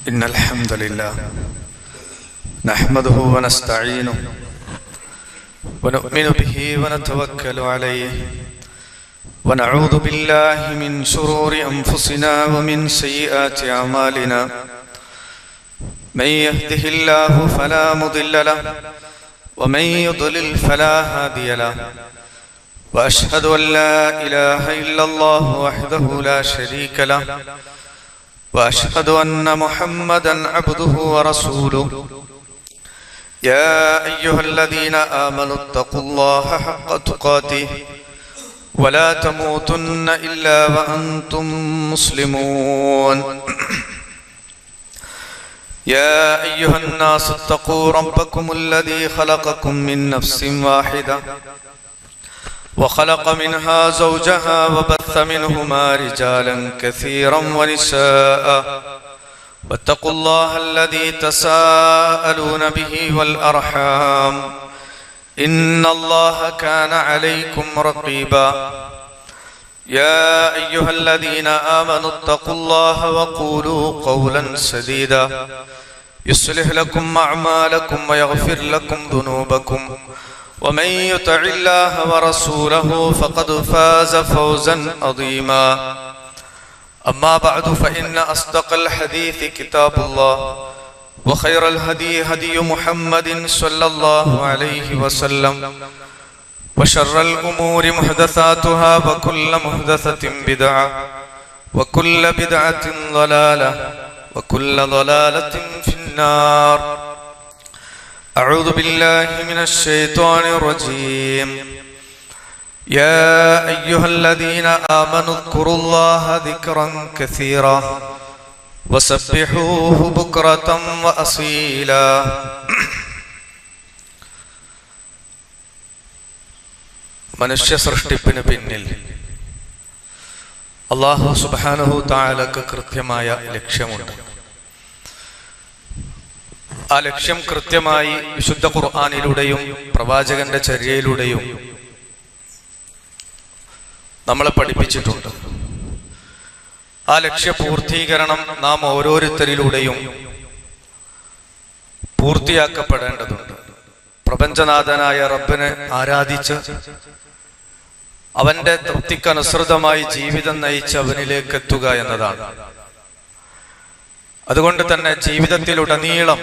إن الحمد لله نحمده ونستعينه ونؤمن به ونتوكل عليه ونعوذ بالله من شرور أنفسنا ومن سيئات أعمالنا من يهده الله فلا مضل له ومن يضلل فلا هادي له وأشهد أن لا إله إلا الله وحده لا شريك له وأشهد أن محمدا عبده ورسوله يا أيها الذين آمنوا اتقوا الله حق تقاته ولا تموتن إلا وأنتم مسلمون يا أيها الناس اتقوا ربكم الذي خلقكم من نفس واحدة وخلق منها زوجها وبث منهما رجالا كثيرا ونساء واتقوا الله الذي تساءلون به والأرحام إن الله كان عليكم رقيبا يا أيها الذين آمنوا اتقوا الله وقولوا قولا سديدا يصلح لكم أعمالكم ويغفر لكم ذنوبكم ومن يطع الله ورسوله فقد فاز فوزا عظيما أما بعد فإن أصدق الحديث كتاب الله وخير الهدي هدي محمد صلى الله عليه وسلم وشر الأمور محدثاتها وكل محدثة بدعة وكل بدعة ضلالة وكل ضلالة في النار. أعوذ بالله من الشيطان الرجيم. يا أيها الذين آمنوا اذكروا الله ذكرا كثيرا وسبحوه بكرة وأصيلا. മനുഷ്യ സൃഷ്ടിപ്പിന് പിന്നിൽ അല്ലാഹു സുബ്ഹാനഹു തആലക്ക് കൃത്യമായ ലക്ഷ്യമുണ്ട്. ആ ലക്ഷ്യം കൃത്യമായി വിശുദ്ധ ഖുർആനിലൂടെയും പ്രവാചകന്റെ ചര്യയിലൂടെയും നമ്മളെ പഠിപ്പിച്ചിട്ടുണ്ട്. ആ ലക്ഷ്യ പൂർത്തീകരണം നാം ഓരോരുത്തരിലൂടെയും പൂർത്തിയാക്കപ്പെടേണ്ടതുണ്ട്. പ്രപഞ്ചനാഥനായ റബ്ബിനെ ആരാധിച്ച് അവന്റെ തൃപ്തിക്കനുസൃതമായി ജീവിതം നയിച്ച് അവനിലേക്ക് എത്തുക എന്നതാണ്. അതുകൊണ്ട് തന്നെ ജീവിതത്തിലുടനീളം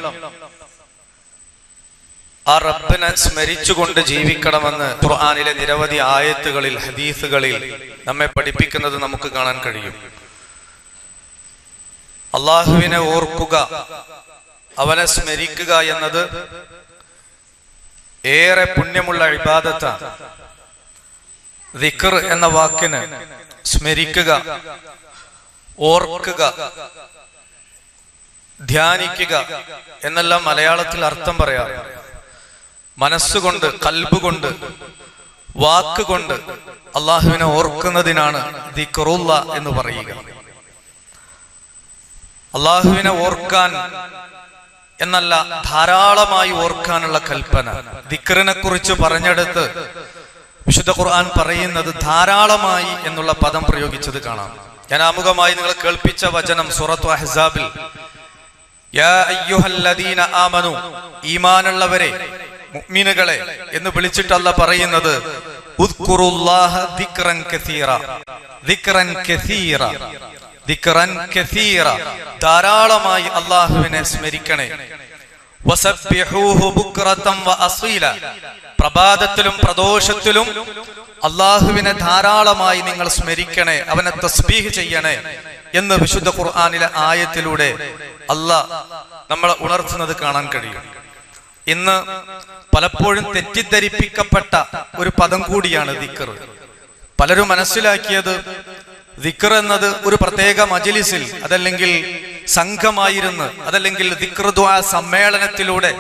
ആ റബ്ബിനെ സ്മരിച്ചുകൊണ്ട് ജീവിക്കണമെന്ന് ഖുർആനിലെ നിരവധി ആയത്തുകളിൽ ഹദീസുകളിൽ നമ്മെ പഠിപ്പിക്കുന്നത് നമുക്ക് കാണാൻ കഴിയും. അള്ളാഹുവിനെ ഓർക്കുക, അവനെ സ്മരിക്കുക എന്നത് ഏറെ പുണ്യമുള്ള ഇബാദത്താണ്. ദിക്ർ എന്ന വാക്കിന് സ്മരിക്കുക, ഓർക്കുക, ധ്യാനിക്കുക എന്നെല്ലാം മലയാളത്തിൽ അർത്ഥം പറയാം. മനസ്സുകൊണ്ട്, കൽബുകൊണ്ട്, വാക്കുകൊണ്ട് അള്ളാഹുവിനെ ഓർക്കുന്നതിനാണ് ദിക്റുള്ള എന്ന് പറയുക. അള്ളാഹുവിനെ ഓർക്കാൻ എന്നല്ല, ധാരാളമായി ഓർക്കാനുള്ള കൽപ്പന. ദിക്റിനെ കുറിച്ച് പറഞ്ഞെടുത്ത് വിശുദ്ധ ഖുർആൻ പറയുന്നത് ധാരാളമായി എന്നുള്ള പദം പ്രയോഗിച്ചത് കാണാം. ഞാൻ ആമുഖമായി നിങ്ങളെ കേൾപ്പിച്ച വചനം സൂറത്തു അഹ്സാബിൽ യാ അയ്യുഹല്ലദീന ആമനു, ഈമാനുള്ളവരെ, മുഅ്മിനുകളെ എന്ന് വിളിച്ചിട്ട് അല്ലാഹ് പറയുന്നത് ഉദ്കുറുല്ലാഹ ദിക്റൻ കസീറ, ദിക്റൻ കസീറ, ദിക്റൻ കസീറ, ധാരാളമായി അല്ലാഹുവിനെ സ്മരിക്കണേ. വസബ്ബിഹൂഹു ബുക്റതൻ വഅസീല, പ്രഭാതത്തിലും പ്രദോഷത്തിലും അല്ലാഹുവിനെ ധാരാളമായി നിങ്ങൾ സ്മരിക്കണേ, അവനെ തസ്ബീഹ് ചെയ്യണേ എന്ന് വിശുദ്ധ ഖുർആനിലെ ആയത്തിലൂടെ അല്ലാഹ് നമ്മളെ ഉണർത്തുന്നത് കാണാൻ കഴിയും. ഇന്ന് പലപ്പോഴും തെറ്റിദ്ധരിപ്പിക്കപ്പെട്ട ഒരു പദം കൂടിയാണ് ദിക്ർ. പലരും മനസ്സിലാക്കിയത് ദിക്ർ എന്നത് ഒരു പ്രത്യേക മജ്ലിസിൽ, അതല്ലെങ്കിൽ സംഘമായിരുന്ന്, അതല്ലെങ്കിൽ ദിക്ർ ദുആ സമ്മേളനത്തിലൂടെ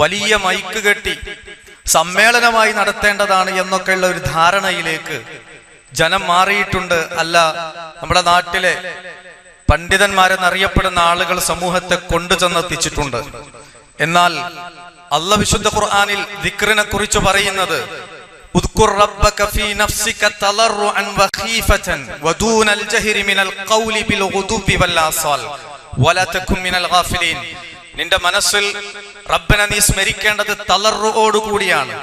വലിയ മൈക്ക് കെട്ടി സമ്മേളനമായി നടത്തേണ്ടതാണ് എന്നൊക്കെയുള്ള ഒരു ധാരണയിലേക്ക് ജനം മാറിയിട്ടുണ്ട്. അല്ല, നമ്മുടെ നാട്ടിലെ പണ്ഡിതന്മാരെന്നറിയപ്പെടുന്ന ആളുകൾ സമൂഹത്തെ കൊണ്ടുചെന്നെത്തിച്ചിട്ടുണ്ട്. എന്നാൽ അല്ലാഹു വിശുദ്ധ ഖുർആനിൽ ദിക്റിനെ കുറിച്ച് പറയുന്നത് ഉദ്കുർ റബ്ബക ഫീ നഫ്സിക തളറുഅൻ വഖീഫതൻ വദൂനൽ ജഹരി മിനൽ ഖൗലി ബിൽ ഗുദുബി വൽ ആസാൽ വലാ തകും മിനൽ ഗാഫിലീൻ. നിന്റെ മനസ്സിൽ റബ്ബിനെ നീ സ്മരിക്കേണ്ടത് തളർറോടുകൂടിയാണ്,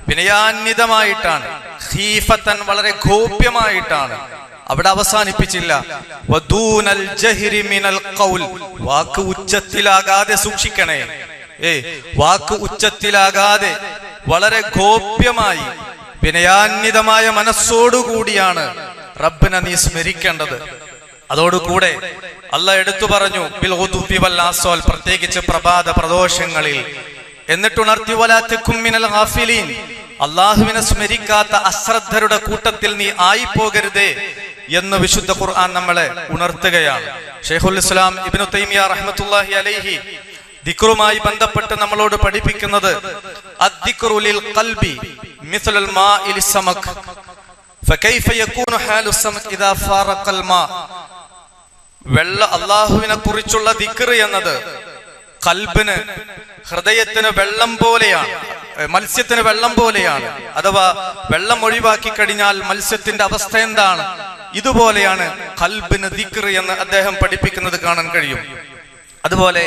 വിനയാന്വിതമായിട്ടാണ്, ഖീഫത്തൻ വളരെ ഗോപ്യമായിട്ടാണ്. അവിടെ അവസാനിപ്പിച്ചില്ല, വദൂനൽ ജഹ്രി മിനൽ ഖൗൽ, വാക്ക് ഉച്ചത്തിലാകാതെ സൂക്ഷിക്കണേ. വാക്ക് ഉച്ചത്തിലാകാതെ വളരെ ഗോപ്യമായി വിനയാന്വിതമായ മനസ്സോടുകൂടിയാണ് റബ്ബിനെ നീ സ്മരിക്കേണ്ടത്. അതോടുകൂടെ അല്ലാഹ് എടുത്തു പറഞ്ഞു ബിൽ ഗുദുവി വൽ ആസ്വാൽ, പ്രത്യേകിച്ച് പ്രഭാത പ്രദോഷങ്ങളിൽ. എന്നിട്ടുണർത്തി വലാ തകും മിനൽ ഗാഫിലീൻ, അള്ളാഹുവിനെ സ്മരിക്കാത്ത അശ്രദ്ധരുടെ കൂട്ടത്തിൽ നീ ആയി പോകരുതേ എന്ന് വിശുദ്ധ ഖുർആൻ നമ്മളെ ഉണർത്തുകയാണ്. ശൈഖുൽ ഇസ്ലാം ഇബ്നു തൈമിയ റഹ്മത്തുള്ളാഹി അലൈഹി ദിക്റുമായി ബന്ധപ്പെട്ട് നമ്മളോട് പഠിപ്പിക്കുന്നത് അദ്ദിക്റു ലിൽ ഖൽബി മിസ്ലുൽ മാഇ ലിസ്സമക് ഫകൈഫ യകൂനു ഹാലു സമക് ഇദാ ഫാറഖൽ മാ. അള്ളാഹുവിനെ കുറിച്ചുള്ള ദിക്ർ എന്നത് ഖൽബിന്, ഹൃദയത്തിന് വെള്ളം പോലെയാണ്, മത്സ്യത്തിന് വെള്ളം പോലെയാണ്. അഥവാ വെള്ളം ഒഴിവാക്കി കഴിഞ്ഞാൽ മത്സ്യത്തിന്റെ അവസ്ഥ എന്താണ്, ഇതുപോലെയാണ് ഖൽബിന് ദിക്ർ എന്ന് അദ്ദേഹം പഠിപ്പിക്കുന്നത് കാണാൻ കഴിയും. അതുപോലെ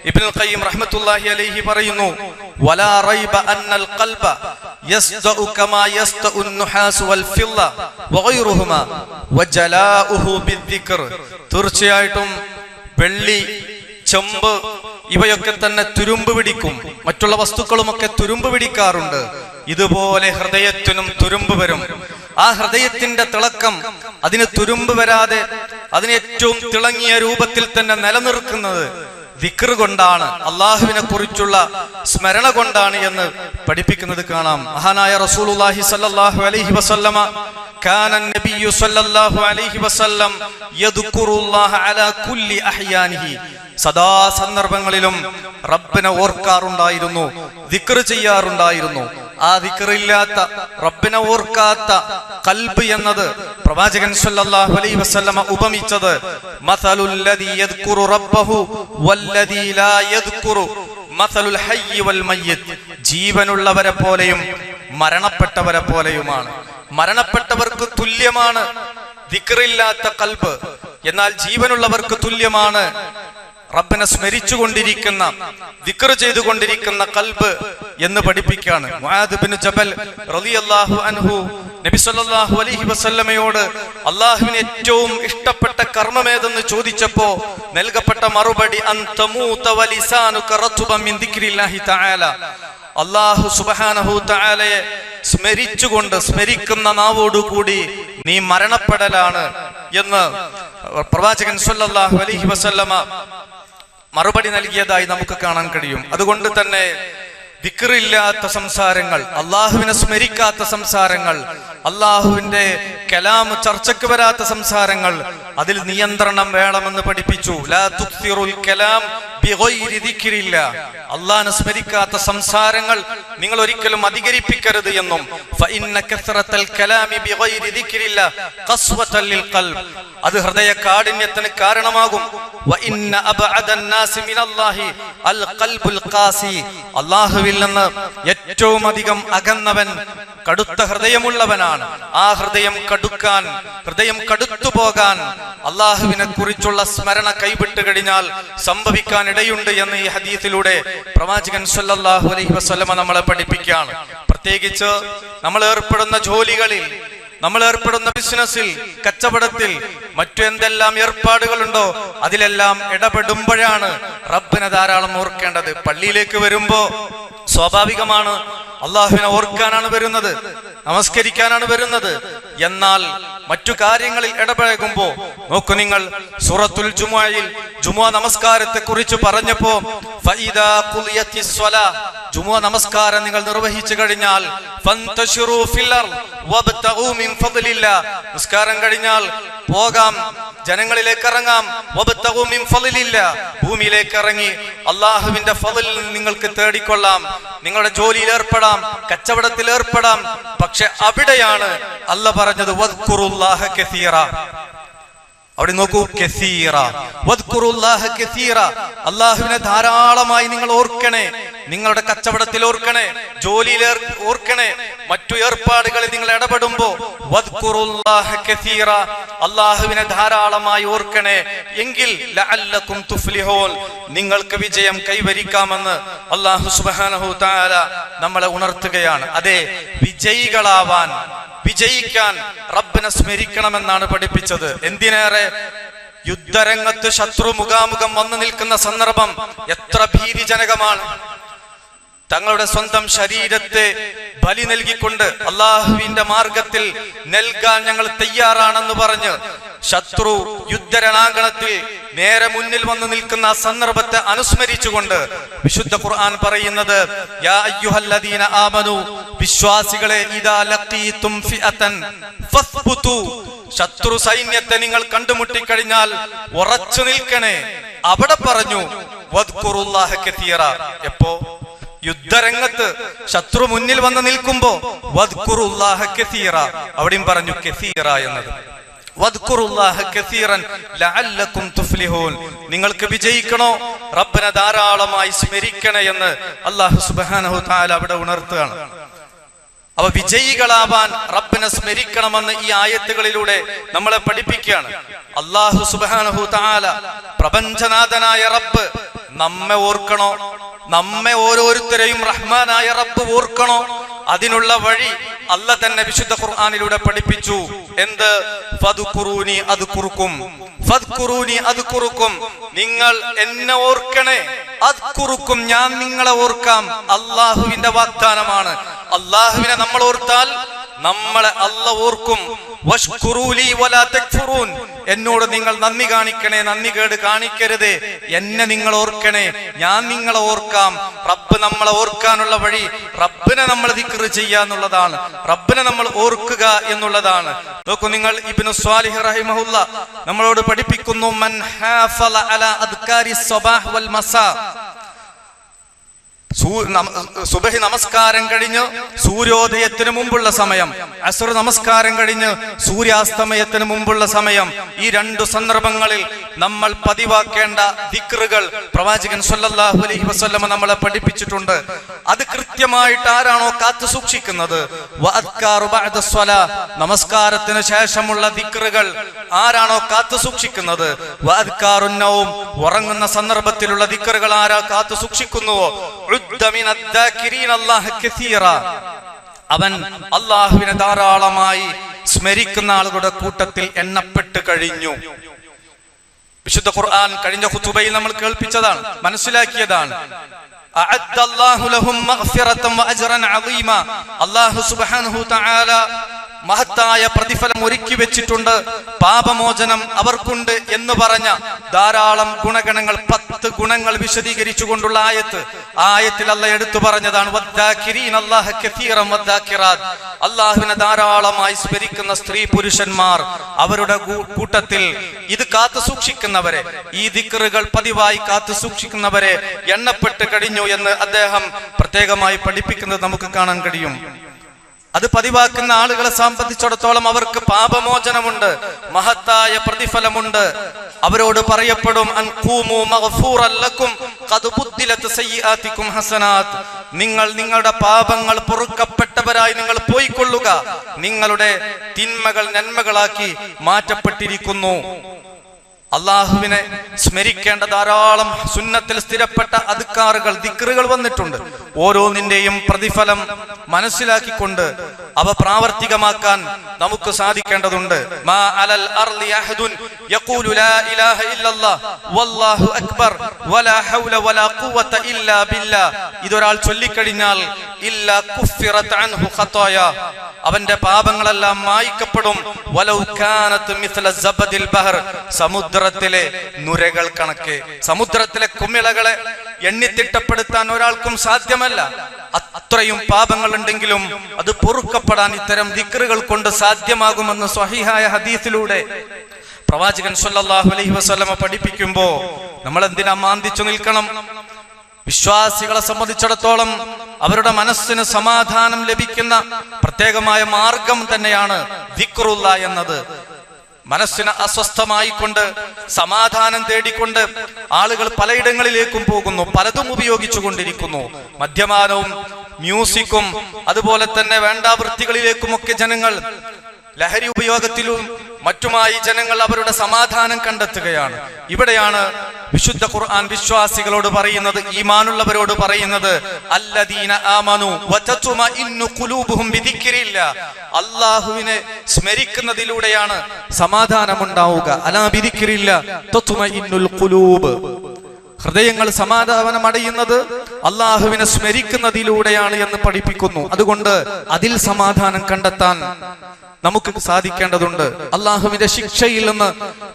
ഇബ്നുൽ ഖയ്യിം റഹ്മത്തുള്ളാഹി അലൈഹി പറയുന്നു, വലാ റൈബ അന്നൽ ഖൽബ യസ്ദഉ കമാ യസ്ദഉ അൻ-നുഹാസ് വൽ ഫിദ്ദ വഗൈറുഹുമാ വജലാഉഹു ബിദ്ദിക്ർ. തീർച്ചയായിട്ടും വെള്ളി, ചെമ്പ് ഇവയൊക്കെ തന്നെ തുരുമ്പ് പിടിക്കും, മറ്റുള്ള വസ്തുക്കളുമൊക്കെ തുരുമ്പ് പിടിക്കാറുണ്ട്. ഇതുപോലെ ഹൃദയത്തിനും തുരുമ്പ് വരും. ആ ഹൃദയത്തിന്റെ തിളക്കം അതിന് തുരുമ്പ് വരാതെ അതിന് ഏറ്റവും തിളങ്ങിയ രൂപത്തിൽ തന്നെ നിലനിർത്തുന്നത് ദിക്ർ കൊണ്ടാണ്, അള്ളാഹുവിനെ കുറിച്ചുള്ള സ്മരണ കൊണ്ടാണ് എന്ന് പഠിപ്പിക്കുന്നത് കാണാം. മഹാനായ റസൂലുള്ളാഹി സ്വല്ലല്ലാഹു അലൈഹി വസല്ലമ കാന നബിയ്യു സ്വല്ലല്ലാഹു അലൈഹി വസല്ലം യദ്കുറുല്ലാഹ അലാ കുല്ലി അഹ്യാനിഹി. സദാ സന്ദർഭങ്ങളിലും റബ്ബിനെ ഓർക്കാറുണ്ടായിരുന്നു, ദിക്ർ ചെയ്യാറുണ്ടായിരുന്നു. ആ ദിക്റില്ലാത്ത, റബ്ബിനെ ഓർക്കാത്ത ഖൽബ് എന്നത് പ്രവാചകൻ സ്വല്ലല്ലാഹു അലൈഹി വസല്ലമ ഉപമിച്ചത് മസലുൽ ലദീ യദ്കുറു റബ്ബഹു വല്ലദീ ലാ യദ്കുറു മസലുൽ ഹയ്യി വൽ മയ്യിത്ത്. ജീവനുള്ളവരെ പോലെയും മരണപ്പെട്ടവരെ പോലെയുമാണ്. മരണപ്പെട്ടവർക്ക് തുല്യമാണ് ദിക്റില്ലാത്ത ഖൽബ്, എന്നാൽ ജീവനുള്ളവർക്ക് തുല്യമാണ് റബ്ബിനെ സ്മരിച്ചുകൊണ്ടിരിക്കുന്ന, ദിക്ർ ചെയ്തുകൊണ്ടിരിക്കുന്ന ഖൽബ് എന്ന് പഠിപ്പിക്കുകയാണ്. മുആദ് ഇബ്നു ജബൽ റളിയല്ലാഹു അൻഹു നബി സല്ലല്ലാഹു അലൈഹി വസല്ലമയോട് അല്ലാഹുവിന് ഏറ്റവും ഇഷ്ടപ്പെട്ട കർമ്മമേതെന്ന് ചോദിച്ചപ്പോ നൽകപ്പെട്ട മറുപടി അൻതമൂത വലിസാനുക റത്ബൻ മിൻ ദിക്രില്ലാഹി തആല. അല്ലാഹു സുബ്ഹാനഹു തആലയെ സ്മരിച്ചുകൊണ്ട്, സ്മരിക്കുന്ന നാവോടുകൂടി നീ മരണപ്പെടലാണ് എന്ന് പ്രവാചകൻ സ്വല്ലല്ലാഹു അലൈഹി വസല്ലമ മറുപടി നൽകിയതായി നമുക്ക് കാണാൻ കഴിയും. അതുകൊണ്ട് തന്നെ ദിക്റില്ലാത്ത സംസാരങ്ങൾ, അള്ളാഹുവിനെ സ്മരിക്കാത്ത സംസാരങ്ങൾ, അള്ളാഹുവിന്റെ കലാം ചർച്ചയ്ക്ക് വരാത്ത സംസാരങ്ങൾ, അതിൽ നിയന്ത്രണം വേണമെന്ന് പഠിപ്പിച്ചു. ലാ തുക്സിറുൽ കലാം ബിഗൈരി ദിക്രില്ല. അള്ളാഹുവിനെ സ്മരിക്കാത്ത സംസാരങ്ങൾ നിങ്ങൾ ഒരിക്കലും അധികരിപ്പിക്കരുത് എന്നും ഫഇന്ന കസ്റത്തൽ കലാമി ബിഗൈരി ദിക്രില്ല ഖസ്വതൽ ലിൽ ഖൽബ്, അത് ഹൃദയ കാഠിന്യത്തിന് കാരണമാകും. വഇന്ന അബ്അദൻ നാസി മിനല്ലാഹി അൽ ഖൽബുൽ ഖാസി, അല്ലാഹുവിൽ നിന്ന് ഏറ്റവും അധികം അകന്നവൻ കടുത്ത ഹൃദയമുള്ളവനാണ്. ആ ഹൃദയം കടുക്കാൻ, ഹൃദയം കടുത്തുപോകാൻ അള്ളാഹുവിനെ കുറിച്ചുള്ള സ്മരണ കൈവിട്ട് കഴിഞ്ഞാൽ സംഭവിക്കാൻ ഇടയുണ്ട് എന്ന് ഈ ഹദീസിലൂടെ പ്രവാചകൻ സ്വല്ലല്ലാഹു അലൈഹി വസല്ലമ നമ്മളെ പഠിപ്പിക്കുകയാണ്. പ്രത്യേകിച്ച് നമ്മൾ ഏർപ്പെടുന്ന ജോലികളിൽ, നമ്മൾ ഏർപ്പെടുന്ന ബിസിനസ്സിൽ, കച്ചവടത്തിൽ, മറ്റു എന്തെല്ലാം ഏർപ്പാടുകളുണ്ടോ അതിലെല്ലാം ഇടപെടുമ്പോഴാണ് റബ്ബിനെ ധാരാളം ഓർക്കേണ്ടത്. പള്ളിയിലേക്ക് വരുമ്പോ സ്വാഭാവികമാണ് അള്ളാഹുവിനെ ഓർക്കാനാണ് വരുന്നത്, നമസ്കരിക്കാനാണ് വരുന്നത്. എന്നാൽ മറ്റു കാര്യങ്ങളിൽ ഇടപഴകുമ്പോ നോക്കൂ, നിങ്ങൾ സൂറത്തുൽ ജുമുഅയിൽ ജുമുഅ നമസ്കാരത്തെ കുറിച്ച് പറഞ്ഞപ്പോ ഫഇദാ ഖുലിയത്തിസ് സ്വലാ, ജുമുഅ നമസ്കാരം നിങ്ങൾ നിർവഹിച്ചു കഴിഞ്ഞാൽ ഫന്തശിറൂ ഫിൽ അർദ് വബ്തഗൂ മിൻ ഫദ്ലില്ലാ, നിസ്കാരം കഴിഞ്ഞാൽ പോകാം, ജനങ്ങളിലേക്ക് ഇറങ്ങാം. വബ്തഗൂ മിൻ ഫദ്ലില്ലാ, ഭൂമിയിലേക്ക് ഇറങ്ങി അള്ളാഹുവിന്റെ ഫദ്ൽ നിങ്ങൾക്ക് തേടിക്കൊള്ളാം. നിങ്ങളുടെ ജോലിയിൽ ഏർപ്പെടാം, കച്ചവടത്തിൽ ഏർപ്പെടാം. പക്ഷെ അവിടെയാണ് അല്ലാഹ് പറഞ്ഞത് വദ്കുറുല്ലാഹ കസീറ, അവിടെ നോക്കൂ, കസീറ വദ്കുറുല്ലാഹ കസീറ, അള്ളാഹുവിനെ ധാരാളമായി നിങ്ങൾ ഓർക്കണേ. നിങ്ങളുടെ കച്ചവടത്തിൽ ഓർക്കണേ, ജോലിയിൽ ഓർക്കണേ, മറ്റു ഏർപ്പാടുകളിൽ നിങ്ങൾ ഇടപെടുമ്പോ വദ്കുറുല്ലാഹ കസീറ, അള്ളാഹുവിനെ ധാരാളമായി ഓർക്കണേ. എങ്കിൽ ലഅല്ലകും തുഫ്ലിഹൂൻ, നിങ്ങൾക്ക് വിജയം കൈവരിക്കാമെന്ന് അല്ലാഹു സുബ്ഹാനഹു തആല നമ്മളെ ഉണർത്തുകയാണ്. അതെ, വിജയികളാവാൻ, വിജയിക്കാൻ റബ്ബിനെ സ്മരിക്കണമെന്നാണ് പഠിപ്പിച്ചത്. എന്തിനേറെ, യുദ്ധരംഗത്ത് ശത്രു മുഖാമുഖം വന്നു നിൽക്കുന്ന സന്ദർഭം എത്ര ഭീതിജനകമാണ്. തങ്ങളുടെ സ്വന്തം ശരീരത്തെ ബലി നൽകിക്കൊണ്ട് അള്ളാഹുവിന്റെ മാർഗത്തിൽ നൽകാൻ ഞങ്ങൾ തയ്യാറാണെന്ന് പറഞ്ഞ് ശത്രു യുദ്ധരണാങ്കണത്തിൽ നേരെ മുന്നിൽ വന്നു നിൽക്കുന്ന സന്ദർഭത്തെ അനുസ്മരിച്ചുകൊണ്ട് വിശുദ്ധ ഖുർആൻ പറയുന്നത്, യാ അയ്യുഹല്ലദീന ആമനു, വിശ്വാസികളെ, ഇദാ ലഖീതും ഫിഅതൻ ഫസ്ബുതു, ശത്രു സൈന്യത്തെ നിങ്ങൾ കണ്ടുമുട്ടിക്കഴിഞ്ഞാൽ ഉറച്ചു നിൽക്കണേ. അവിടെ പറഞ്ഞു വദ്കുറുല്ലാഹ കസീറ. എപ്പോ? യുദ്ധരംഗത്ത് ശത്രു മുന്നിൽ വന്ന് നിൽക്കുമ്പോ വദ്കുറുല്ലാഹ കസീറ, അവിടെയും പറഞ്ഞു കസീറ എന്നത്. വദ്കുറുല്ലാഹ കസീറൻ ലഅല്ലകും തുഫ്ലിഹൂൻ, നിങ്ങൾക്ക് വിജയിക്കണോ റബ്ബിനെ ധാരാളമായി സ്മരിക്കണേ എന്ന് അല്ലാഹു സുബ്ഹാനഹു തആല അവിടെ ഉണർത്തുകയാണ്. അവ വിജയികളാവാൻ റബ്ബിനെ സ്മരിക്കണമെന്ന് ഈ ആയത്തുകളിലൂടെ നമ്മളെ പഠിപ്പിക്കുകയാണ്. അല്ലാഹു സുബ്ഹാനഹു തആല, പ്രപഞ്ചനാഥനായ റബ്ബ് നമ്മെ ഓർക്കണോ, നമ്മെ ഓരോരുത്തരെയും റഹ്മാനായ റബ്ബ് ഓർക്കണോ? അതിനുള്ള വഴി അല്ല തന്നെ വിശുദ്ധ ഖുർആനിലൂടെ പഠിപ്പിച്ചു. എന്ത്? ഫദ്കുറൂനി അദ്കുറുക്കും, ഫദ്കുറൂനി അദ്കുറുക്കും, നിങ്ങൾ എന്നെ ഓർക്കണേ, അദ്കുറുക്കും, ഞാൻ നിങ്ങളെ ഓർക്കാം. അള്ളാഹുവിന്റെ വാഗ്ദാനമാണ്. അള്ളാഹുവിനെ നമ്മൾ ഓർത്താൽ നമ്മളെ അല്ല ഓർക്കും. വഷ്കുറൂലി വലാ തക്ഫുറൂൻ, എന്നോട് നിങ്ങൾ നന്ദി കാണിക്കണേ, നന്ദി കേട് കാണിക്കരുതേ. എന്നെ നിങ്ങൾ ഓർക്കണേ, ഞാൻ നിങ്ങളെ ഓർക്കാം. റബ്ബ് നമ്മളെ ഓർക്കാനുള്ള വഴി റബ്ബിനെ നമ്മൾ ദിക്ർ ചെയ്യാന്നുള്ളതാണ്, റബ്ബിനെ നമ്മൾ ഓർക്കുക എന്നുള്ളതാണ്. നോക്കൂ നിങ്ങൾ, ഇബ്നു സ്വാലിഹ് റഹിമഹുല്ല നമ്മളോട് പഠിപ്പിക്കുന്നു, മൻ ഹാഫള അലാ അദ്കാരി സ്വബാഹ് വൽ മസാ, സുബഹി നമസ്കാരം കഴിഞ്ഞ് സൂര്യോദയത്തിന് മുമ്പുള്ള സമയം, അസ്ർ നമസ്കാരം കഴിഞ്ഞ് സൂര്യാസ്തമയത്തിന് മുമ്പുള്ള സമയം, ഈ രണ്ടു സന്ദർഭങ്ങളിൽ നമ്മൾ പതിവാക്കേണ്ട ദിക്റുകൾ പ്രവാചകൻ സ്വല്ലല്ലാഹു അലൈഹി വസല്ലം നമ്മളെ പഠിപ്പിച്ചിട്ടുണ്ട്. അത് കൃത്യമായിട്ട് ആരാണോ കാത്തു സൂക്ഷിക്കുന്നത്, വഅദ്കാറു ബഅദ സ്വലാ, നമസ്കാരത്തിന് ശേഷമുള്ള ദിക്റുകൾ ആരാണോ കാത്തു സൂക്ഷിക്കുന്നത്, വഅദ്കാറുൻ നൗം, ഉറങ്ങുന്ന സന്ദർഭത്തിലുള്ള ദിക്റുകൾ ആരാ കാത്തു സൂക്ഷിക്കുന്നുവോ, അവൻ അള്ളാഹുവിനെ ധാരാളമായി സ്മരിക്കുന്ന ആളുകളുടെ കൂട്ടത്തിൽ എണ്ണപ്പെട്ട് കഴിഞ്ഞു. വിശുദ്ധ ഖുർആൻ കഴിഞ്ഞ ഖുതുബയിൽ നമ്മൾ കേൾപ്പിച്ചതാണ്, മനസ്സിലാക്കിയതാണ്. അല്ലാഹു സുബ്ഹാനഹു തആല മഹത്തായ പ്രതിഫലം ഒരുക്കി വെച്ചിട്ടുണ്ട്, പാപമോചനം അവർക്കുണ്ട് എന്ന് പറഞ്ഞ ധാരാളം ഗുണഗണങ്ങൾ, 10 ഗുണങ്ങൾ വിശദീകരിച്ചുകൊണ്ടുള്ള ആയത്തിൽ അല്ലാഹ് എടുത്തു പറഞ്ഞതാണ്, അല്ലാഹുവിനെ ധാരാളമായി സ്മരിക്കുന്ന സ്ത്രീ പുരുഷന്മാർ, അവരുടെ കൂട്ടത്തിൽ ഇത് കാത്തു സൂക്ഷിക്കുന്നവരെ, ഈ ദിക്റുകൾ പതിവായി കാത്തു സൂക്ഷിക്കുന്നവരെ എണ്ണപ്പെട്ട് കഴിഞ്ഞു എന്ന് അദ്ദേഹം പ്രത്യേകമായി പഠിപ്പിക്കുന്നത് നമുക്ക് കാണാൻ കഴിയും. അത് പതിവാക്കുന്ന ആളുകളെ സംബന്ധിച്ചിടത്തോളം അവർക്ക് പാപമോചനമുണ്ട്, മഹത്തായ പ്രതിഫലമുണ്ട്. അവരോട് പറയപ്പെടും, അൻഖൂമു മഗ്ഫൂറൻ ലക്കും ഖദ് ബുദ്ദിലത് സയ്യിആതികും ഹസനാത്ത്, നിങ്ങൾ നിങ്ങളുടെ പാപങ്ങൾ പൊറുക്കപ്പെട്ടവരായി നിങ്ങൾ പോയിക്കൊള്ളുക, നിങ്ങളുടെ തിന്മകൾ നന്മകളാക്കി മാറ്റപ്പെട്ടിരിക്കുന്നു. അള്ളാഹുവിനെ സ്മരിക്കേണ്ട ധാരാളം സുന്നത്തിൽ സ്ഥിരപ്പെട്ട അദ്കാറുകൾ, ദിക്റുകൾ വന്നിട്ടുണ്ട്. ഓരോന്നിന്റെയും പ്രതിഫലം മനസ്സിലാക്കിക്കൊണ്ട് അവ പ്രാവർത്തികമാക്കാൻ നമുക്ക് സാധിക്കേണ്ടതുണ്ട്. മാ അലൽ അർളി അഹദുൻ യഖൂലു ലാ ഇലാഹ ഇല്ലല്ലാഹ് വല്ലാഹു അക്ബർ വലാ ഹൗല വലാ ഖുവത ഇല്ലാ ബില്ലാഹ്, ഇതൊരാൾ ചൊല്ലിക്കഴിഞ്ഞാൽ ഇല്ലാ കുഫിറത് അൻഹു ഖതായ, അവന്റെ പാപങ്ങളെല്ലാം മായ്ക്കപ്പെടും. വലൗ കാനത് മിസ്ല സബദിൽ ബഹർ, സമുദ്രത്തിലെ നുരകൾ കണക്കെ, സമുദ്രത്തിലെ കുമിളകളെ എണ്ണിത്തിട്ടപ്പെടുത്താൻ ഒരാൾക്കും സാധ്യമല്ല. അത്രയും പാപങ്ങൾ ഉണ്ടെങ്കിലും അത് പൊറുക്കപ്പെടാൻ ഇത്തരം ദിക്റുകൾ കൊണ്ട് സാധ്യമാകുമെന്ന് സ്വഹീഹായ ഹദീസിലൂടെ പ്രവാചകൻ സ്വല്ലല്ലാഹു അലൈഹി വസല്ലമ പഠിപ്പിക്കുമ്പോ നമ്മൾ എന്തിനാ മാന്തിച്ചു നിൽക്കണം? വിശ്വാസികളെ സംബന്ധിച്ചിടത്തോളം അവരുടെ മനസ്സിന് സമാധാനം ലഭിക്കുന്ന പ്രത്യേകമായ മാർഗം തന്നെയാണ് ദിക്റുല്ലാ എന്നത്. മനസ്സിന് അസ്വസ്ഥമായിക്കൊണ്ട് സമാധാനം തേടിക്കൊണ്ട് ആളുകൾ പലയിടങ്ങളിലേക്കും പോകുന്നു, പലതും ഉപയോഗിച്ചു കൊണ്ടിരിക്കുന്നു. മദ്യപാനവും മ്യൂസിക്കും അതുപോലെ തന്നെ വേണ്ടാവൃത്തികളിലേക്കുമൊക്കെ ജനങ്ങൾ, ലഹരി ഉപയോഗത്തിലും മറ്റുമായി ജനങ്ങൾ അവരുടെ സമാധാനം കണ്ടെത്തുകയാണ്. ഇവിടെയാണ് വിശുദ്ധ ഖുർആൻ വിശ്വാസികളോട് പറയുന്നത്, ഈമാനുള്ളവരോട് പറയുന്നത്, അല്ലദീന ആമനു വതത്മഇന്നു ഖുലൂബുഹും ബിദിക്രില്ലാ, അല്ലാഹുവിനെ സ്മരിക്കുന്നതിലൂടെയാണ് സമാധാനമുണ്ടാവുക. അലാ ബിദിക്രില്ലാ തത്മഇന്നുൽ ഖുലൂബ്, ഹൃദയങ്ങൾ സമാധാനം അടയുന്നത് അള്ളാഹുവിനെ സ്മരിക്കുന്നതിലൂടെയാണ് എന്ന് പഠിപ്പിക്കുന്നു. അതുകൊണ്ട് അതിൽ സമാധാനം കണ്ടെത്താൻ നമുക്ക് സാധിക്കേണ്ടതുണ്ട്. അള്ളാഹുവിന്റെ ശിക്ഷയിൽ നിന്ന്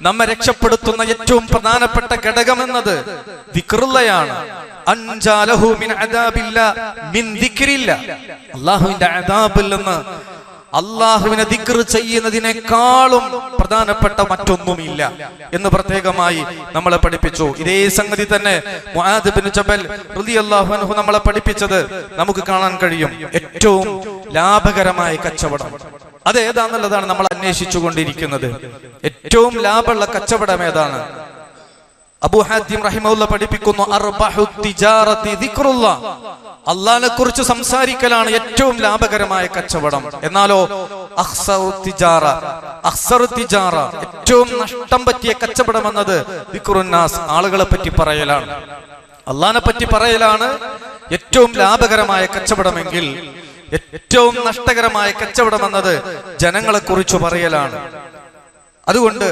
നമ്മെ രക്ഷപ്പെടുത്തുന്ന ഏറ്റവും പ്രധാനപ്പെട്ട ഘടകമെന്നത് ദിക്റുള്ളയാണ്. അൻജാലഹു മിൻ അദാബില്ലാ മിൻ ദിക്രില്ലാ, അള്ളാഹുവിന്റെ അദാബിൽ നിന്ന് അള്ളാഹുവിനെ ദിക്ർ ചെയ്യുന്നതിനേക്കാളും പ്രധാനപ്പെട്ട മറ്റൊന്നുമില്ല എന്ന് പ്രത്യേകമായി നമ്മളെ പഠിപ്പിച്ചു. ഇതേ സംഗതി തന്നെ മുആദ് ബിൻ ജബൽ റളിയല്ലാഹു അൻഹു നമ്മളെ പഠിപ്പിച്ചത് നമുക്ക് കാണാൻ കഴിയും. ഏറ്റവും ലാഭകരമായ കച്ചവടം അത് ഏതാന്നുള്ളതാണ് നമ്മൾ അന്വേഷിച്ചു കൊണ്ടിരിക്കുന്നത്. ഏറ്റവും ലാഭമുള്ള കച്ചവടം ഏതാണ്? അബൂ ഹാത്തിം റഹിമഹുല്ലാഹ് പഠിപ്പിക്കുന്നു, അർബഹു തിജാറതി ദിക്റുല്ലാഹ്, അള്ളാഹിനെ കുറിച്ച് സംസാരിക്കലാണ് ഏറ്റവും ലാഭകരമായ കച്ചവടം. എന്നാലോ അഖ്സറു തിജാറ, ഏറ്റവും നഷ്ടം പറ്റിയ കച്ചവടം എന്നത് ദിക്റുന്നാസ്, ആളുകളെ പറ്റി പറയലാണ്. അള്ളാഹിനെ പറ്റി പറയലാണ് ഏറ്റവും ലാഭകരമായ കച്ചവടമെങ്കിൽ ഏറ്റവും നഷ്ടകരമായ കച്ചവടം എന്നത് ജനങ്ങളെ കുറിച്ച് പറയലാണ്. അതുകൊണ്ട്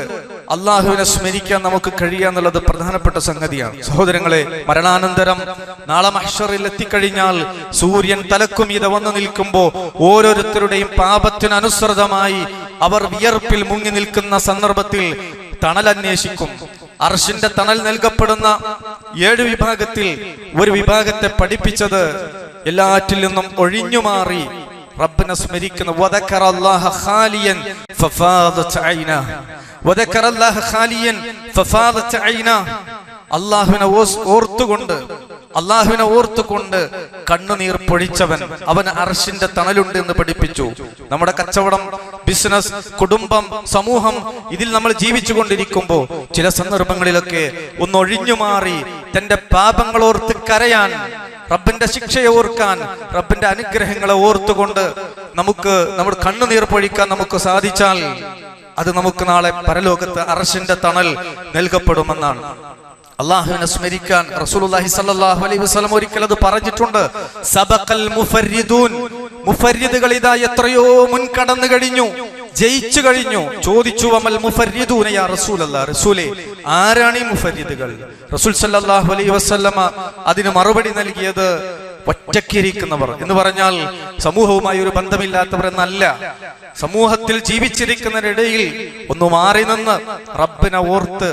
അള്ളാഹുവിനെ സ്മരിക്കാൻ നമുക്ക് കഴിയാന്നുള്ളത് പ്രധാനപ്പെട്ട സംഗതിയാണ്. സഹോദരങ്ങളെ, മരണാനന്തരം നാളെ മഹ്ശറിൽ എത്തിക്കഴിഞ്ഞാൽ സൂര്യൻ തലക്കുമീതെ വന്നു നിൽക്കുമ്പോൾ ഓരോരുത്തരുടെയും പാപത്തിനനുസൃതമായി അവർ വിയർപ്പിൽ മുങ്ങി നിൽക്കുന്ന സന്ദർഭത്തിൽ തണൽ അന്വേഷിക്കും. അർശിന്റെ തണൽ നൽകപ്പെടുന്ന 7 വിഭാഗത്തിൽ ഒരു വിഭാഗത്തെ പഠിപ്പിച്ചത് എല്ലാറ്റിൽ നിന്നും ഒഴിഞ്ഞുമാറി റബ്ബിനെ സ്മരിക്കുന്ന, വദക്കറല്ലാഹ ഖാലിയൻ ഫഫാദത് ഐനാ, വദക്കറല്ലാഹ ഖാലിയൻ ഫഫാദത് ഐനാ, അള്ളാഹുവിനെ ഓർത്തുകൊണ്ട് കണ്ണുനീർ പൊഴിച്ചവൻ അവൻ അർശിന്റെ തണലുണ്ട് എന്ന് പഠിപ്പിച്ചു. നമ്മുടെ കച്ചവടം, ബിസിനസ്, കുടുംബം, സമൂഹം, ഇതിൽ നമ്മൾ ജീവിച്ചു കൊണ്ടിരിക്കുമ്പോൾ ചില സന്ദർഭങ്ങളിലൊക്കെ ഒന്നൊഴിഞ്ഞു മാറി തന്റെ പാപങ്ങൾ ഓർത്ത് കരയാൻ, റബ്ബിന്റെ ശിക്ഷയെ ഓർക്കാൻ, റബ്ബിന്റെ അനുഗ്രഹങ്ങളെ ഓർത്തുകൊണ്ട് നമുക്ക് നമ്മുടെ കണ്ണുനീർ പൊഴിക്കാൻ നമുക്ക് സാധിച്ചാൽ അത് നമുക്ക് നാളെ പരലോകത്ത് അർശിന്റെ തണൽ നൽകപ്പെടുമെന്നാണ്. അള്ളാഹുവിനെ സ്മരിക്കാൻ റസൂലുള്ളാഹി സ്വല്ലല്ലാഹു അലൈഹി വസല്ലം ഒരിക്കൽ അത് പറഞ്ഞിട്ടുണ്ട്. സബഖൽ മുഫരിദൂൻ, മുഫരിദുകൾ ഇതാ എത്രയോ മുൻകടന്നു കഴിഞ്ഞു, ജയിച്ചു കഴിഞ്ഞു. ചോദിച്ചു, വമൽ മുഫരിദൂന യാ റസൂലല്ലാഹ്, റസൂലേ ആരാണ് ഈ മുഫരിദുകൾ? റസൂൽ സ്വല്ലല്ലാഹു അലൈഹി വസല്ലമ അതിന് മറുപടി നൽകിയത്, ഒറ്റക്കിരിക്കുന്നവർ എന്ന് പറഞ്ഞാൽ സമൂഹവുമായി ഒരു ബന്ധമില്ലാത്തവർ എന്നല്ല. സമൂഹത്തിൽ ജീവിച്ചിരിക്കുന്നതിനിടയിൽ ഒന്ന് മാറി നിന്ന് റബ്ബിനെ ഓർത്ത്